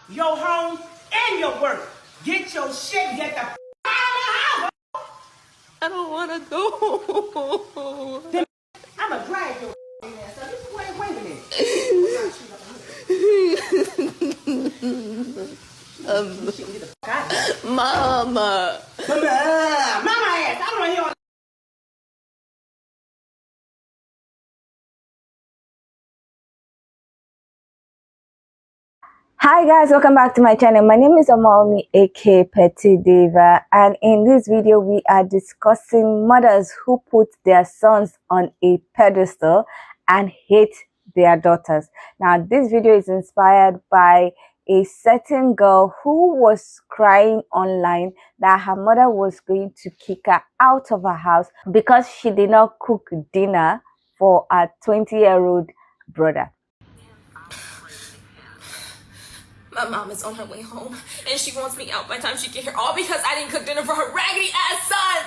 your home, and your work. Get your shit, get the out of my house. I don't want to go. Then I'm going to drag your ass. So just wait a minute. Mama. Mama ass. I don't want to hear all. Hi guys, welcome back to my channel. My name is Omaomi aka Petite Diva, and in this video we are discussing mothers who put their sons on a pedestal and hate their daughters. Now this video is inspired by a certain girl who was crying online that her mother was going to kick her out of her house because she did not cook dinner for her 20-year-old brother. My mom is on her way home, and she wants me out by the time she get here, all because I didn't cook dinner for her raggedy ass son.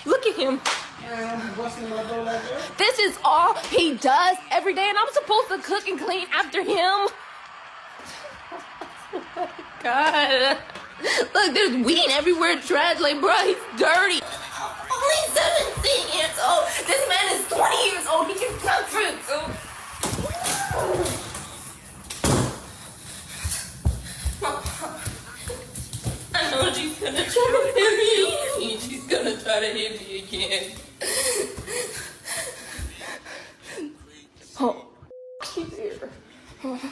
Look at him. This is all he does every day, and I'm supposed to cook and clean after him. Oh my God. Look, there's weed everywhere, trash. Like, bro, he's dirty. Only 17 years old. This man is 20 years old. He can cook food. I know she's gonna try to hit me. She's gonna try to hit me again. Oh, she's here. Oh, God.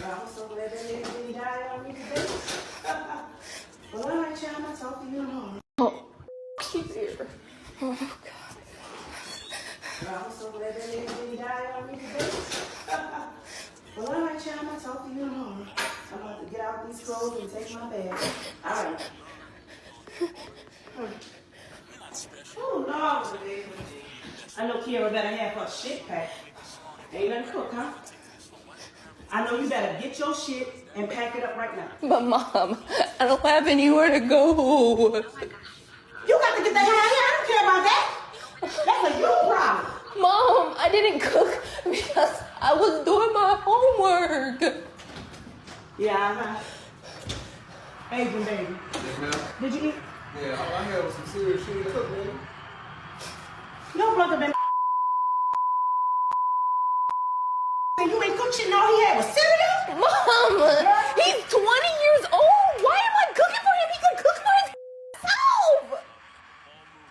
I'm so glad that nigga died on me today. Well, all right, y'all. I'm going to talk to you tomorrow. Oh, she's here. Oh, God. I'm so glad that nigga died on me today. Well, all right, y'all. I'm going to talk to you tomorrow. I'm about to get out these clothes and take my bath. All right. Oh, Lord, baby. I know Kiara better have her shit packed. Ain't nothing cook, huh? I know you better get your shit and pack it up right now. But Mom, I don't have anywhere to go. You got to get the hell out of here. I don't care about that. That's a you problem. Mom, I didn't cook because I was doing my homework. Yeah, Adrian, baby. Yes, ma'am. Did you eat? Yeah, all I had was some serious shit to cook, man. Your brother been and you ain't cooked shit and all he had was cereal? Mom, he's 20 years old. Why am I cooking for him? He can cook for himself.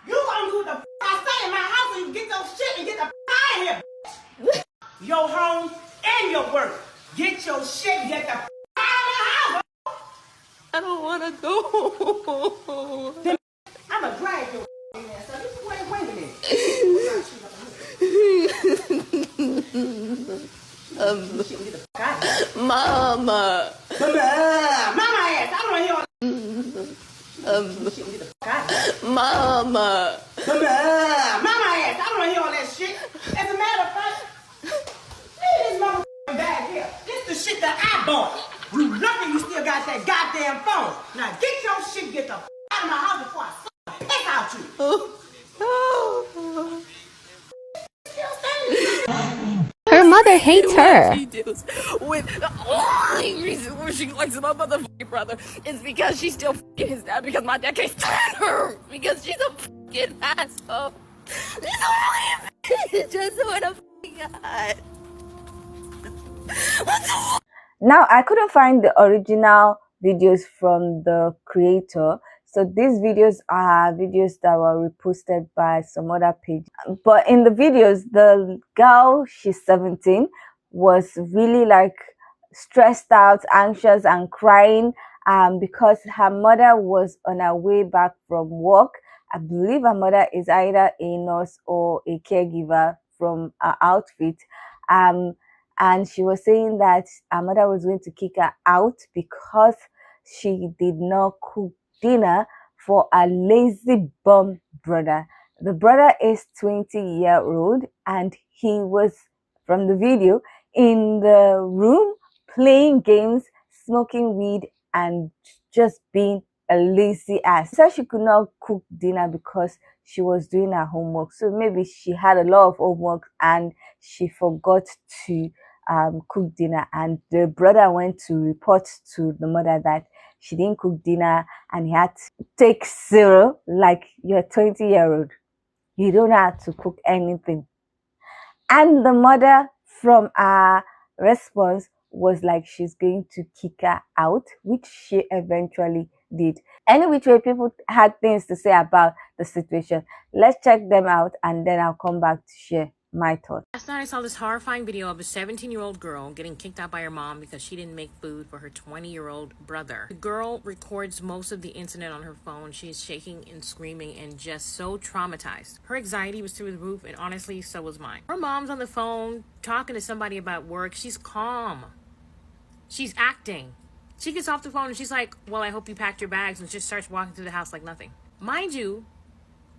You gonna do the I say in my house and you get your shit and get the out of here. Your home and your work. Get your shit, get the out of my house. I don't want to go. Then I'm going to drag your ass. So just wait a minute. Mama. Mama ass. I don't want to hear all Mama. Mama ass. I don't want to hear all that shit. As a matter of fact, leave this motherfucking bag here. This the shit that I bought. You lucky you still got that goddamn phone. Now get your shit, get the out of my house before I piss out you. Her mother hates her. She deals with the only reason why she likes my motherfucking brother is because she's still fucking his dad because my dad can't stand her because she's a fucking asshole. She's only just what a fucking god. What the fuck? Now, I couldn't find the original videos from the creator. So these videos are videos that were reposted by some other page. But in the videos, the girl, she's 17, was really like stressed out, anxious and crying because her mother was on her way back from work. I believe her mother is either a nurse or a caregiver from her outfit. And she was saying that her mother was going to kick her out because she did not cook dinner for a lazy bum brother. The brother is 20-year-old and he was, from the video, in the room playing games, smoking weed and just being a lazy ass. She said she could not cook dinner because she was doing her homework. So maybe she had a lot of homework and she forgot to cook dinner, and the brother went to report to the mother that she didn't cook dinner and he had to take cereal. Like, you're a 20-year-old, you don't know how to cook anything. And the mother, from her response, was like she's going to kick her out, which she eventually did. Any which way, people had things to say about the situation. Let's check them out and then I'll come back to share my thoughts. Last night I saw this horrifying video of a 17-year-old girl getting kicked out by her mom because she didn't make food for her 20-year-old brother. The girl records most of the incident on her phone. She is shaking and screaming and just so traumatized. Her anxiety was through the roof, and honestly, so was mine. Her mom's on the phone talking to somebody about work. She's calm. She's acting. She gets off the phone and she's like, well, I hope you packed your bags, and just starts walking through the house like nothing. Mind you,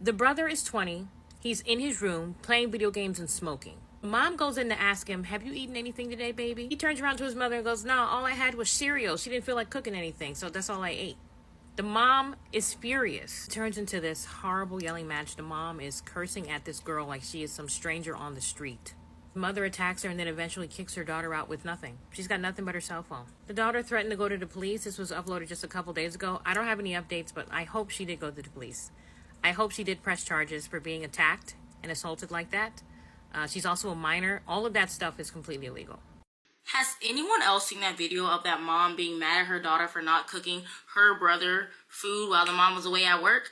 the brother is 20. He's in his room playing video games and smoking. Mom goes in to ask him, have you eaten anything today, baby? He turns around to his mother and goes, no, all I had was cereal. She didn't feel like cooking anything, so that's all I ate. The mom is furious. It turns into this horrible yelling match. The mom is cursing at this girl like she is some stranger on the street. The mother attacks her and then eventually kicks her daughter out with nothing. She's got nothing but her cell phone. The daughter threatened to go to the police. This was uploaded just a couple days ago. I don't have any updates, but I hope she did go to the police. I hope she did press charges for being attacked and assaulted like that. She's also a minor. All of that stuff is completely illegal. Has anyone else seen that video of that mom being mad at her daughter for not cooking her brother food while the mom was away at work?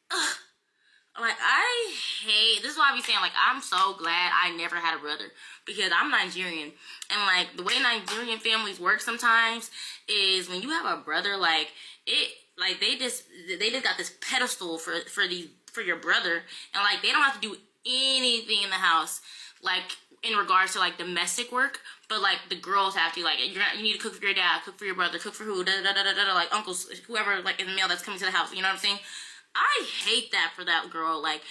Ugh. Like, this is why I be saying, like, I'm so glad I never had a brother, because I'm Nigerian, and, like, the way Nigerian families work sometimes is when you have a brother, like, they just got this pedestal for your brother, and, like, they don't have to do anything in the house, like, in regards to, like, domestic work, but, like, the girls have to, like, you need to cook for your dad, cook for your brother, cook for who, like, uncles, whoever, like, in the male that's coming to the house, you know what I'm saying? I hate that for that girl. Like,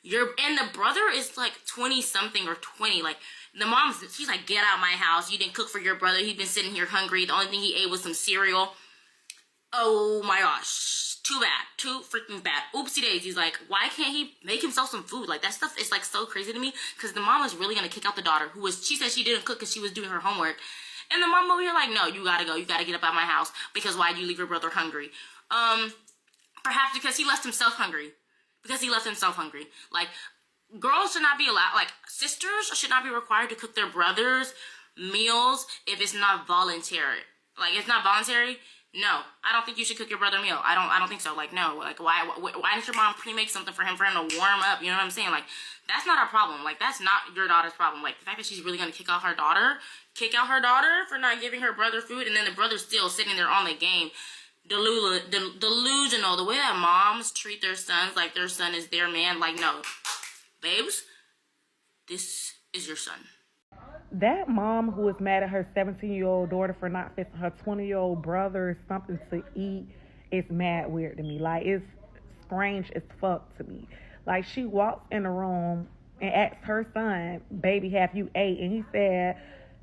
and the brother is like 20 something or 20. Like, the mom's, she's like, get out of my house. You didn't cook for your brother. He's been sitting here hungry. The only thing he ate was some cereal. Oh my gosh. Too bad. Too freaking bad. Oopsie daisies. Like, why can't he make himself some food? Like, that stuff is like so crazy to me, because the mom is really going to kick out the daughter she said she didn't cook because she was doing her homework. And the mom over here like, no, you gotta go. You gotta get up out of my house, because why'd you leave your brother hungry? Perhaps because he left himself hungry. Like, girls should not be allowed, like, sisters should not be required to cook their brothers' meals if it's not voluntary. Like, it's not voluntary. No, I don't think you should cook your brother a meal. I don't think so. Like, no. Like, why didn't your mom pre-make something for him to warm up? You know what I'm saying? Like, that's not our problem. Like, that's not your daughter's problem. Like, the fact that she's really gonna kick out her daughter for not giving her brother food, and then the brother's still sitting there on the game. Delusional. The way that moms treat their sons like their son is their man. Like, no, babes, this is your son. That mom who is mad at her 17-year-old daughter for not fixing her 20-year-old brother something to eat is mad weird to me. Like, it's strange as fuck to me. Like, she walks in the room and asks her son, baby, have you ate? And he said,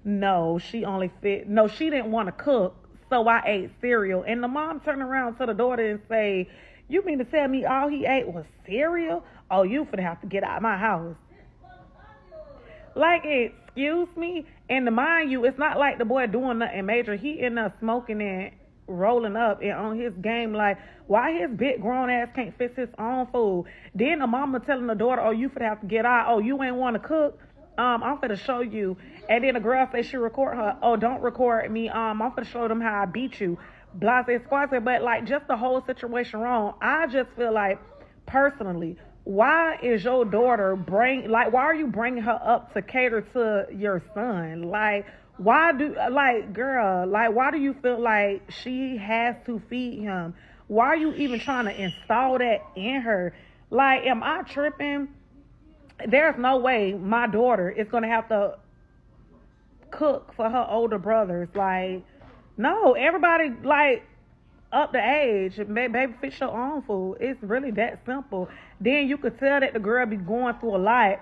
no, she didn't want to cook, so I ate cereal. And the mom turned around to the daughter and say, you mean to tell me all he ate was cereal? Oh, you finna have to get out of my house. Like, excuse me? And to mind you, it's not like the boy doing nothing major. He ended up smoking and rolling up and on his game. Like, why his big grown ass can't fix his own food? Then the mama telling the daughter, oh, you finna have to get out. Oh, you ain't want to cook? I'm finna show you. And then the girl say she record her. Oh, don't record me. I'm finna show them how I beat you. Blase squaze. But, like, just the whole situation wrong. I just feel like, personally, why is your daughter why are you bringing her up to cater to your son? Like, why do you feel like she has to feed him? Why are you even trying to install that in her? Like, am I tripping? There's no way my daughter is going to have to cook for her older brothers. Like, no, everybody, like, up the age, baby, fix your own food. It's really that simple. Then you could tell that the girl be going through a lot,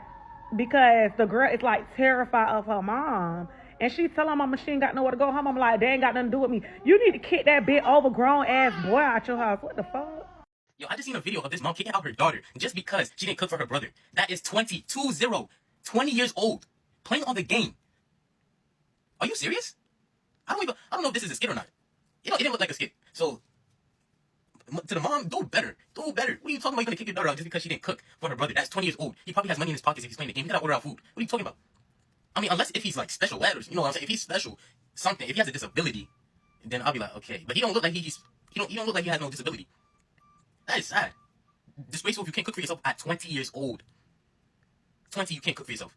because the girl is like terrified of her mom. And she tell her mama she ain't got nowhere to go home. I'm like, they ain't got nothing to do with me. You need to kick that big overgrown ass boy out your house. What the fuck? Yo, I just seen a video of this mom kicking out her daughter just because she didn't cook for her brother. That is 20 years old, playing on the game. Are you serious? I don't know if this is a skit or not. You know, it didn't look like a skit. So, to the mom, do better. Do better. What are you talking about? You're gonna kick your daughter out just because she didn't cook for her brother? That's 20 years old. He probably has money in his pockets if he's playing the game. He gotta order out food. What are you talking about? I mean, unless if he's like special ed or, you know what I'm saying? If he's special, something, if he has a disability, then I'll be like, okay. But he don't look like he don't look like he has no disability. That is sad. Disgraceful if you can't cook for yourself at 20 years old. 20, you can't cook for yourself.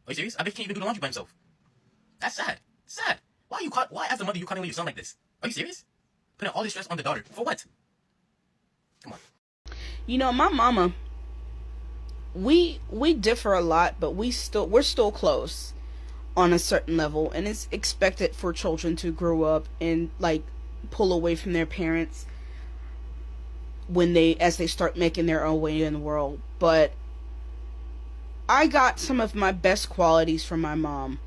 Are you serious? I bet he can't even do the laundry by himself. That's sad. Sad. Why as a mother you cutting your son like this? Are you serious? Putting all this stress on the daughter. For what? Come on. You know, my mama, we differ a lot, but we're still close on a certain level, and it's expected for children to grow up and like pull away from their parents as they start making their own way in the world. But I got some of my best qualities from my mom.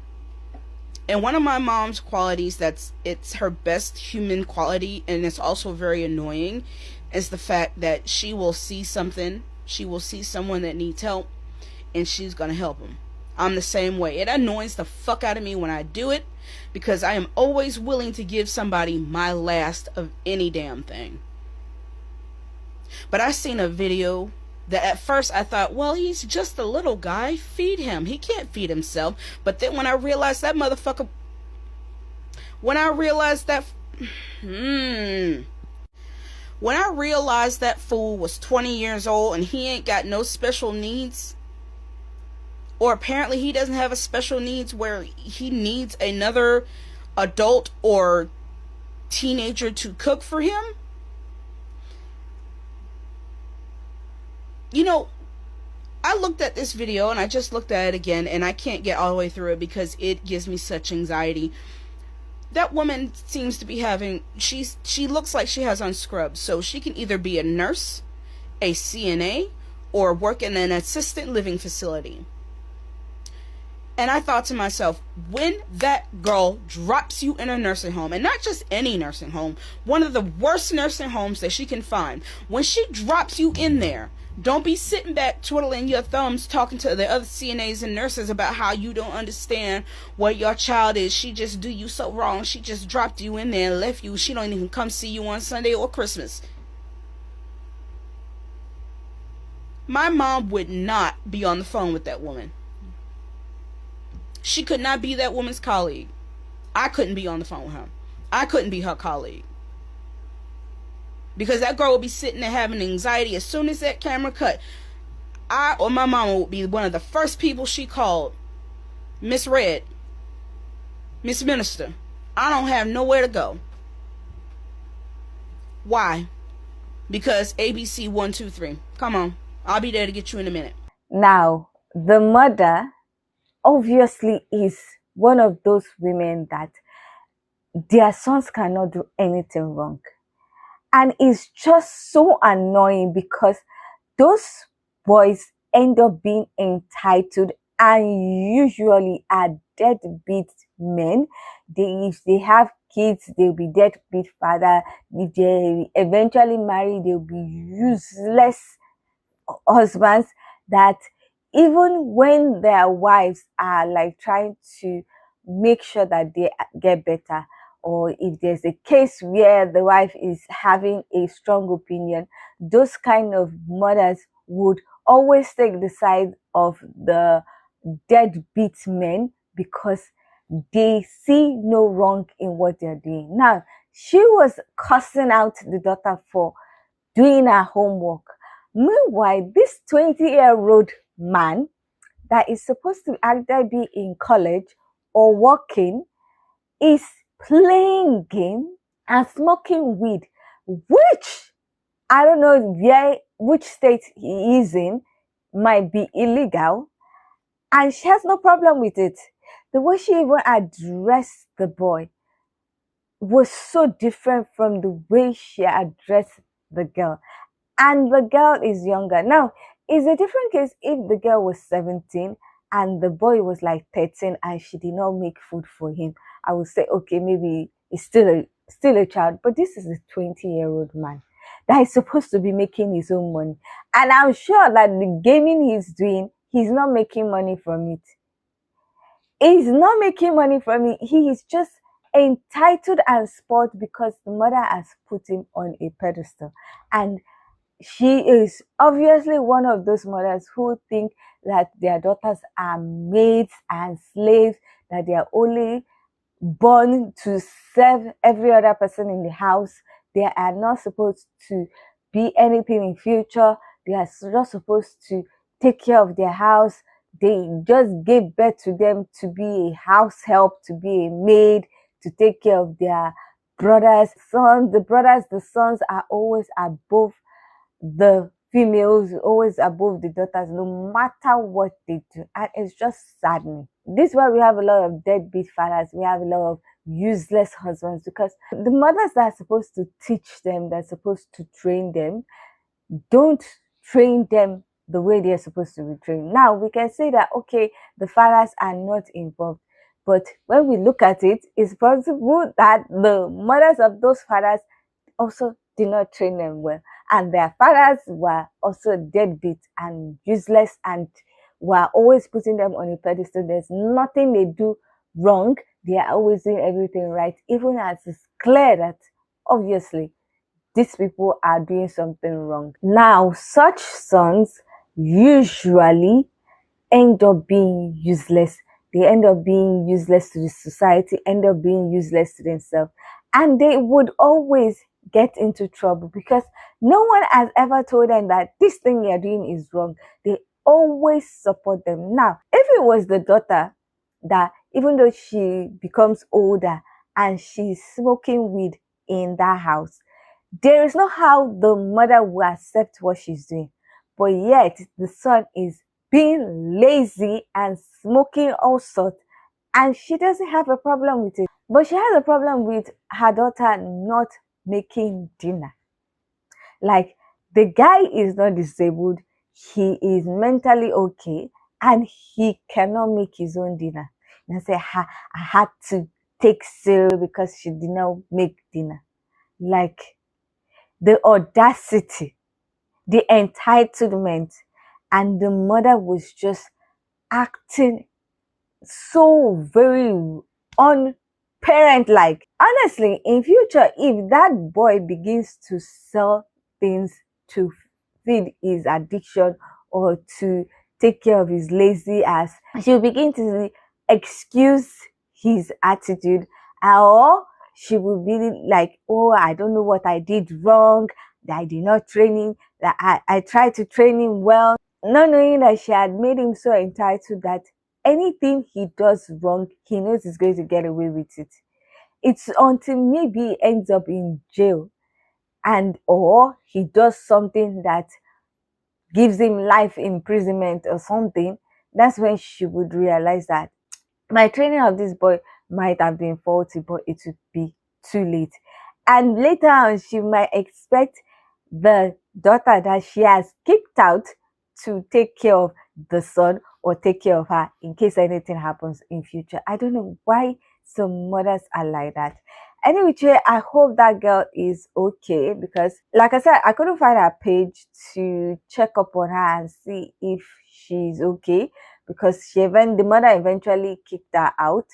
And one of my mom's qualities it's her best human quality, and it's also very annoying, is the fact that she will see something, she will see someone that needs help, and she's gonna help them. I'm the same way. It annoys the fuck out of me when I do it, because I am always willing to give somebody my last of any damn thing. But I seen a video that at first I thought, well, he's just a little guy, feed him. He can't feed himself. But then when I realized that motherfucker, when I realized that fool was 20 years old and he ain't got no special needs, or apparently he doesn't have a special needs where he needs another adult or teenager to cook for him. You know, I looked at this video and I just looked at it again, and I can't get all the way through it because it gives me such anxiety. That woman seems to be having, she looks like she has on scrubs, so she can either be a nurse, a CNA, or work in an assisted living facility. And I thought to myself, when that girl drops you in a nursing home, and not just any nursing home, one of the worst nursing homes that she can find, when she drops you in there, don't be sitting back twiddling your thumbs talking to the other CNAs and nurses about how you don't understand what your child is. She just do you so wrong. She just dropped you in there and left you. She don't even come see you on Sunday or Christmas. My mom would not be on the phone with that woman. She could not be that woman's colleague. I couldn't be on the phone with her. I couldn't be her colleague. Because that girl would be sitting there having anxiety. As soon as that camera cut, I or my mama would be one of the first people she called. Miss Red, Miss Minister, I don't have nowhere to go. Why? Because ABC 1, 2, 3. Come on. I'll be there to get you in a minute. Now, the mother obviously is one of those women that their sons cannot do anything wrong. And it's just so annoying because those boys end up being entitled and usually are deadbeat men. If they have kids, they'll be deadbeat father. If they eventually marry, they'll be useless husbands that even when their wives are like trying to make sure that they get better, or if there's a case where the wife is having a strong opinion, those kind of mothers would always take the side of the deadbeat men because they see no wrong in what they're doing. Now, she was cussing out the daughter for doing her homework. Meanwhile, this 20-year-old man that is supposed to either be in college or working is playing game and smoking weed, which I don't know which state he is in, might be illegal, and she has no problem with it. The way she even addressed the boy was so different from the way she addressed the girl, and the girl is younger. Now, it's a different case if the girl was 17 and the boy was like 13 and she did not make food for him, I would say, okay, maybe he's still a child. But this is a 20-year-old man that is supposed to be making his own money. And I'm sure that the gaming he's doing, he's not making money from it. He's not making money from it. He is just entitled and spoiled because the mother has put him on a pedestal. And she is obviously one of those mothers who think that their daughters are maids and slaves, that they are only born to serve every other person in the house. They are not supposed to be anything in future. They are just supposed to take care of their house. They just gave birth to them to be a house help, to be a maid, to take care of their brothers, sons. The sons are always above the females, always above the daughters, no matter what they do. And it's just saddening. This is why we have a lot of deadbeat fathers. We have a lot of useless husbands, because the mothers that are supposed to teach them, that are supposed to train them, don't train them the way they're supposed to be trained. Now, we can say that, okay, the fathers are not involved. But when we look at it, it's possible that the mothers of those fathers also did not train them well. And their fathers were also deadbeat and useless and were always putting them on a pedestal. There's nothing they do wrong. They are always doing everything right, even as it's clear that obviously these people are doing something wrong. Now, such sons usually end up being useless. They end up being useless to the society, end up being useless to themselves. And they would always get into trouble because no one has ever told them that this thing you're doing is wrong. They always support them. Now, if it was the daughter that, even though she becomes older and she's smoking weed in that house, there is no how the mother will accept what she's doing. But yet, the son is being lazy and smoking all sorts, and she doesn't have a problem with it. But she has a problem with her daughter not making dinner. Like, the guy is not disabled, he is mentally okay, and he cannot make his own dinner. And I say, I had to take cereal because she did not make dinner. Like, the audacity, the entitlement, and the mother was just acting so very unparent-like. Honestly, in future, if that boy begins to sell things to feed his addiction or to take care of his lazy ass, she'll begin to excuse his attitude, or she will be like, oh, I don't know what I did wrong, that I did not train him, that I tried to train him well, not knowing that she had made him so entitled that anything he does wrong, he knows he's going to get away with it. It's until maybe he ends up in jail and or he does something that gives him life imprisonment or something, that's when she would realize that my training of this boy might have been faulty, but it would be too late. And later on, she might expect the daughter that she has kicked out to take care of the son or take care of her in case anything happens in future. I don't know why some mothers are like that. Anyway, I hope that girl is okay, because like I said, I couldn't find her page to check up on her and see if she's okay, because the mother eventually kicked her out.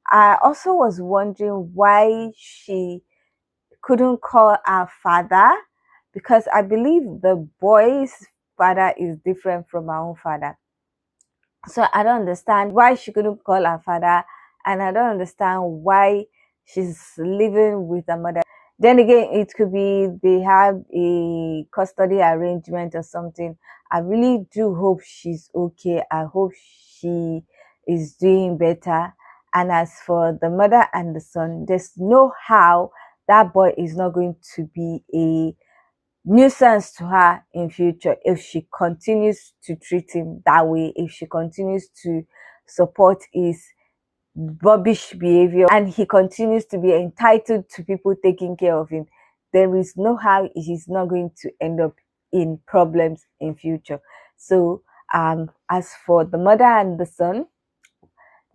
I also was wondering why she couldn't call her father, because I believe the boy's father is different from her own father. So I don't understand why she couldn't call her father, and I don't understand why she's living with her mother. Then again, it could be they have a custody arrangement or something. I really do hope she's okay. I hope she is doing better. And as for the mother and the son, there's no how that boy is not going to be a nuisance to her in future if she continues to treat him that way, if she continues to support his rubbish behavior and he continues to be entitled to people taking care of him. There is no how he's not going to end up in problems in future. So As for the mother and the son,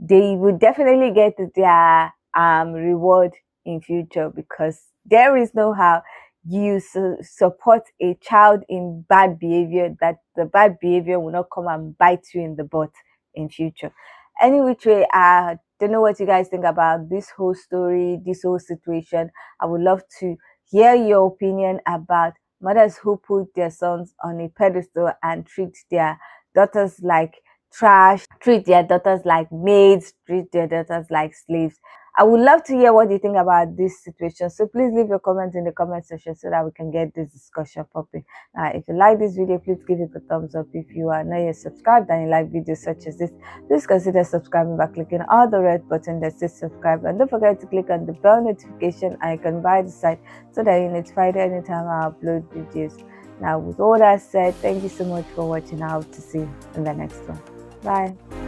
they will definitely get their reward in future, because there is no how you support a child in bad behavior that the bad behavior will not come and bite you in the butt in future. Any which way, I don't know what you guys think about this whole story, this whole situation. I would love to hear your opinion about mothers who put their sons on a pedestal and treat their daughters like trash, treat their daughters like maids, treat their daughters like slaves. I would love to hear what you think about this situation. So please leave your comments in the comment section so that we can get this discussion popping. If you like this video, please give it a thumbs up. If you are not yet subscribed and you like videos such as this, please consider subscribing by clicking on the red button that says subscribe, and don't forget to click on the bell notification icon by the side so that you're notified anytime I upload videos. Now, with all that said, thank you so much for watching. I hope to see you in the next one. Bye.